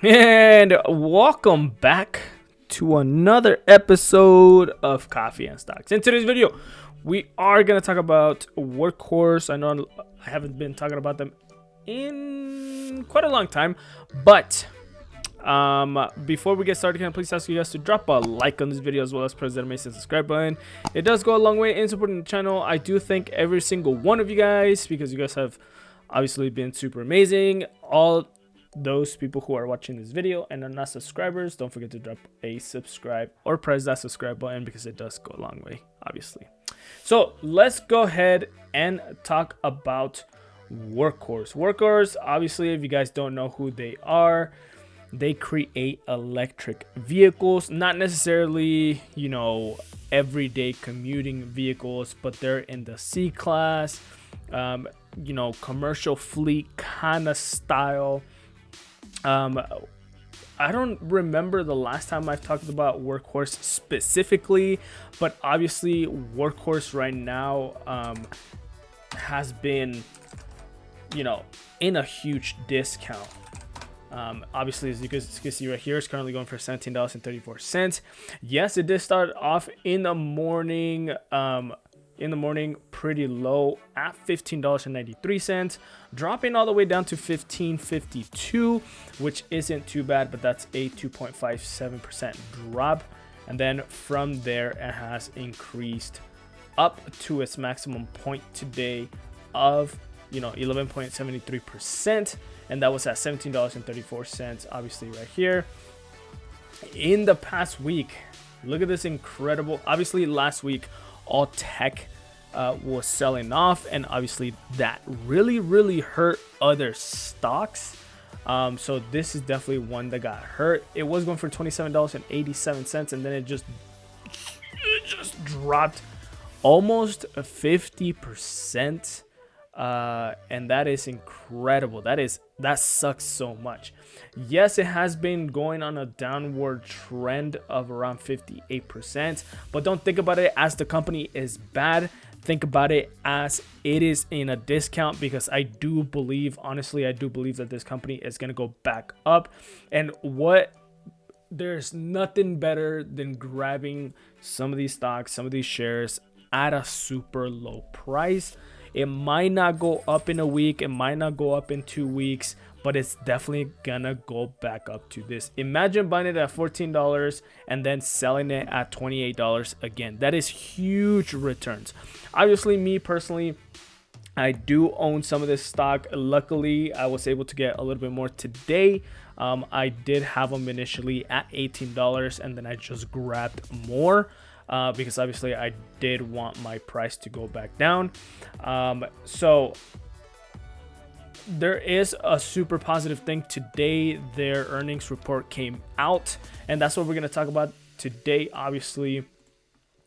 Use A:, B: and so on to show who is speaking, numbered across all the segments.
A: And welcome back to another episode of Coffee and Stocks. In today's video, we are going to talk about Workhorse. I know I haven't been talking about them in quite a long time, but before we get started, can I please ask you guys to drop a like on this video as well as press that amazing subscribe button. It does go a long way in supporting the channel. I do thank every single one of you guys because you guys have obviously been super amazing. All those people who are watching this video and are not subscribers, don't forget to drop a subscribe or press that subscribe button because it does go a long way, obviously. So let's go ahead and talk about Workhorse. Workhorse, obviously, if you guys don't know who they are, they create electric vehicles, not necessarily, you know, everyday commuting vehicles, but they're in the C class, you know, commercial fleet kind of style. I don't remember the last time I've talked about Workhorse specifically, but obviously Workhorse right now has been, you know, in a huge discount. Obviously, as you can see right here, it's currently going for $17.34. Yes, it did start off in the morning pretty low at $15.93, dropping all the way down to $15.52, which isn't too bad, but that's a 2.57% drop. And then from there, it has increased up to its maximum point today of, you know, 11.73%, and that was at $17.34, obviously right here. In the past week, look at this incredible, obviously last week all tech was selling off, and obviously that really hurt other stocks. So this is definitely one that got hurt. It was going for $27.87, and then it just dropped almost 50%. And that is incredible. That sucks so much. Yes, it has been going on a downward trend of around 58%, but don't think about it as the company is bad. Think about it as it is in a discount, because I do believe, honestly, I do believe that this company is going to go back up. And there's nothing better than grabbing some of these stocks, some of these shares at a super low price. It might not go up in a week, it might not go up in 2 weeks, but it's definitely gonna go back up to this. Imagine buying it at $14 and then selling it at $28 again. That is huge returns. Obviously, me personally, I do own some of this stock. Luckily, I was able to get a little bit more today. I did have them initially at $18, and then I just grabbed more. Because obviously I did want my price to go back down. So there is a super positive thing today. Their earnings report came out, and that's what we're going to talk about today. Obviously,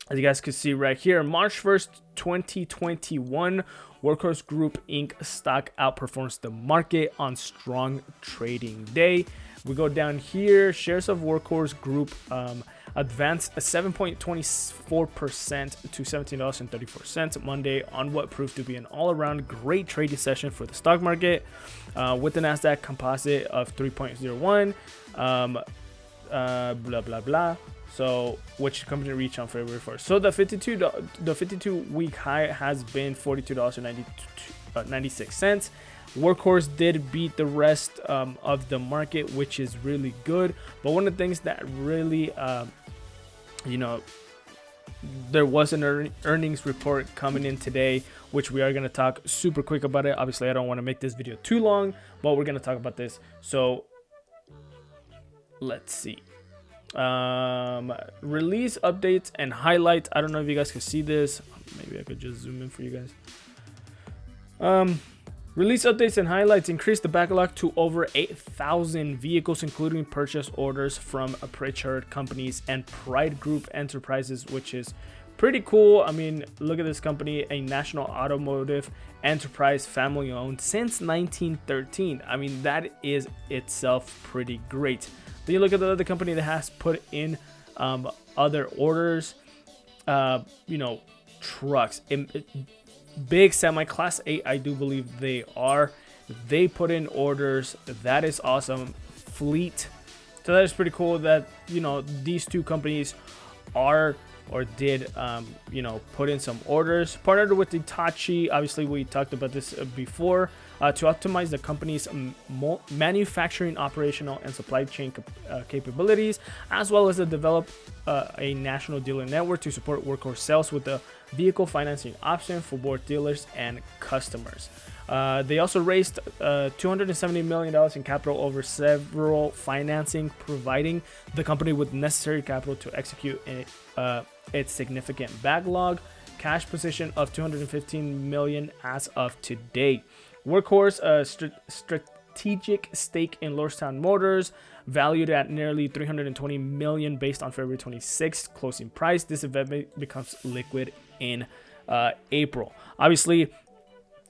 A: as you guys can see right here, March 1st, 2021, Workhorse Group Inc. stock outperforms the market on strong trading day. We go down here, shares of Workhorse Group advanced 7.24% to $17.34 Monday on what proved to be an all-around great trading session for the stock market, with the Nasdaq Composite of 3.01, blah blah blah. So which company reached on February 1st. So the 52-week high has been $42.96. Workhorse did beat the rest of the market, which is really good. But one of the things that really, you know, there was an earnings report coming in today, which we are going to talk super quick about it. Obviously, I don't want to make this video too long, but we're going to talk about this. So let's see. Release updates and highlights. I don't know if you guys can see this. Maybe I could just zoom in for you guys. Release updates and highlights increased the backlog to over 8,000 vehicles, including purchase orders from Pritchard Companies and Pride Group Enterprises, which is pretty cool. I mean, look at this company, a national automotive enterprise, family owned since 1913. I mean, that is itself pretty great. Then you look at the other company that has put in other orders, you know, trucks. Big semi class 8, I do believe they are. They put in orders. That is awesome. fleet. So that is pretty cool that, you know, these two companies are or did, you know, put in some orders. Partnered with Hitachi, obviously we talked about this before, to optimize the company's manufacturing, operational, and supply chain capabilities, as well as to develop a national dealer network to support Workhorse sales with the vehicle financing option for both dealers and customers. They also raised $270 million in capital over several financing, providing the company with necessary capital to execute its significant backlog. Cash position of $215 million as of today. Workhorse, a strategic stake in Lordstown Motors, valued at nearly $320 million based on February 26th closing price. This event becomes liquid in April. Obviously,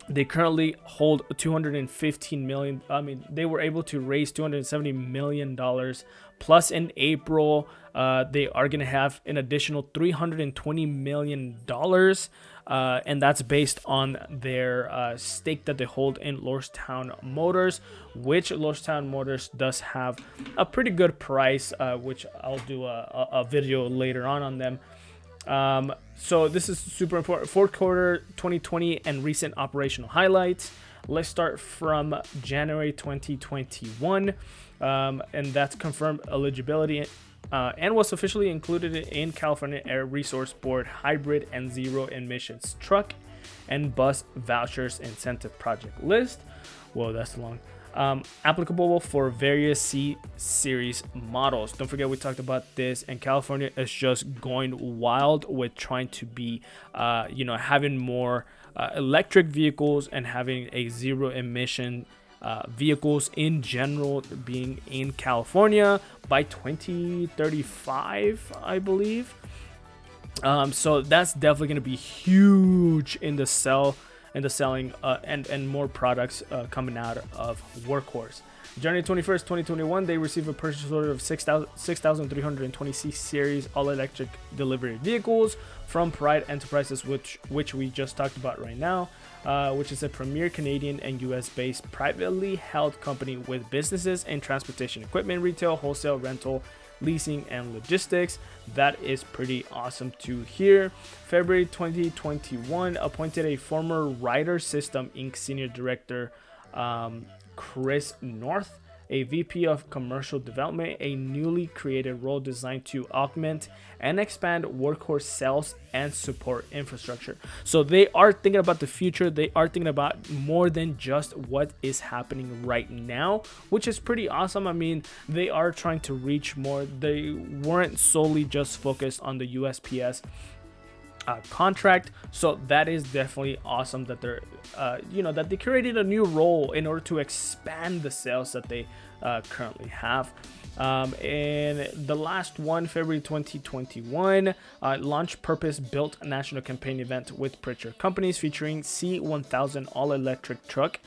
A: they currently hold $215 million. I mean, they were able to raise $270 million. Plus, in April, they are going to have an additional $320 million. And that's based on their stake that they hold in Lordstown Motors, which Lordstown Motors does have a pretty good price, which I'll do a video later on them. So this is super important. Fourth quarter 2020 and recent operational highlights. Let's start from January 2021, and that's confirmed eligibility and was officially included in California Air Resource Board hybrid and zero emissions truck and bus vouchers incentive project list. Whoa, that's long. Applicable for various C-series models. Don't forget we talked about this, and California is just going wild with trying to be, you know, having more electric vehicles and having a zero emission vehicles in general being in California by 2035, I believe. So that's definitely going to be huge in the selling and more products coming out of Workhorse. January 21st, 2021, they received a purchase order of 6,320 C-Series all-electric delivery vehicles from Pride Enterprises, which we just talked about right now, which is a premier Canadian and US-based privately held company with businesses in transportation equipment, retail, wholesale, rental, leasing, and logistics. That is pretty awesome to hear. February 2021, appointed a former Ryder System Inc. Senior Director, Chris North, a VP of Commercial Development, a newly created role designed to augment and expand Workhorse sales and support infrastructure. So they are thinking about the future. They are thinking about more than just what is happening right now, which is pretty awesome. I mean, they are trying to reach more. They weren't solely just focused on the USPS contract. So that is definitely awesome that they're you know, that they created a new role in order to expand the sales that they currently have. And the last one, February 2021, launch purpose built national campaign event with Pritchard Companies featuring C1000 all-electric truck.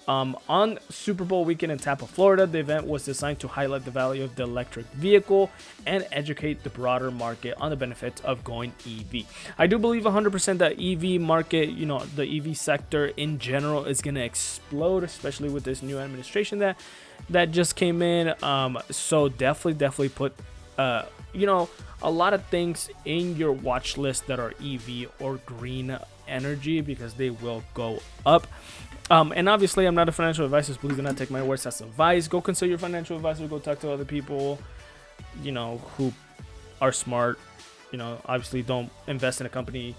A: On Super Bowl weekend in Tampa, Florida. The event was designed to highlight the value of the electric vehicle and educate the broader market on the benefits of going EV. I do believe 100% that EV market, you know, the EV sector in general is going to explode, especially with this new administration that just came in. So definitely put, you know, a lot of things in your watch list that are EV or green energy, because they will go up. And obviously, I'm not a financial advisor, so please do not take my words as advice. Go consult your financial advisor. Go talk to other people, you know, who are smart. You know, obviously, don't invest in a company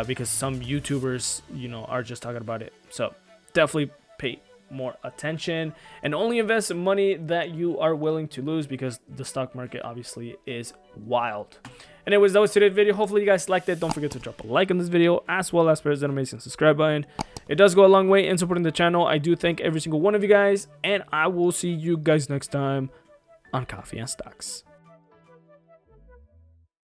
A: because some YouTubers, you know, are just talking about it. So definitely pay more attention and only invest money that you are willing to lose, because the stock market obviously is wild. Anyways, that was today's video. Hopefully you guys liked it. Don't forget to drop a like on this video, as well as press that amazing subscribe button. It does go a long way in supporting the channel. I do thank every single one of you guys, and I will see you guys next time on Coffee and Stocks.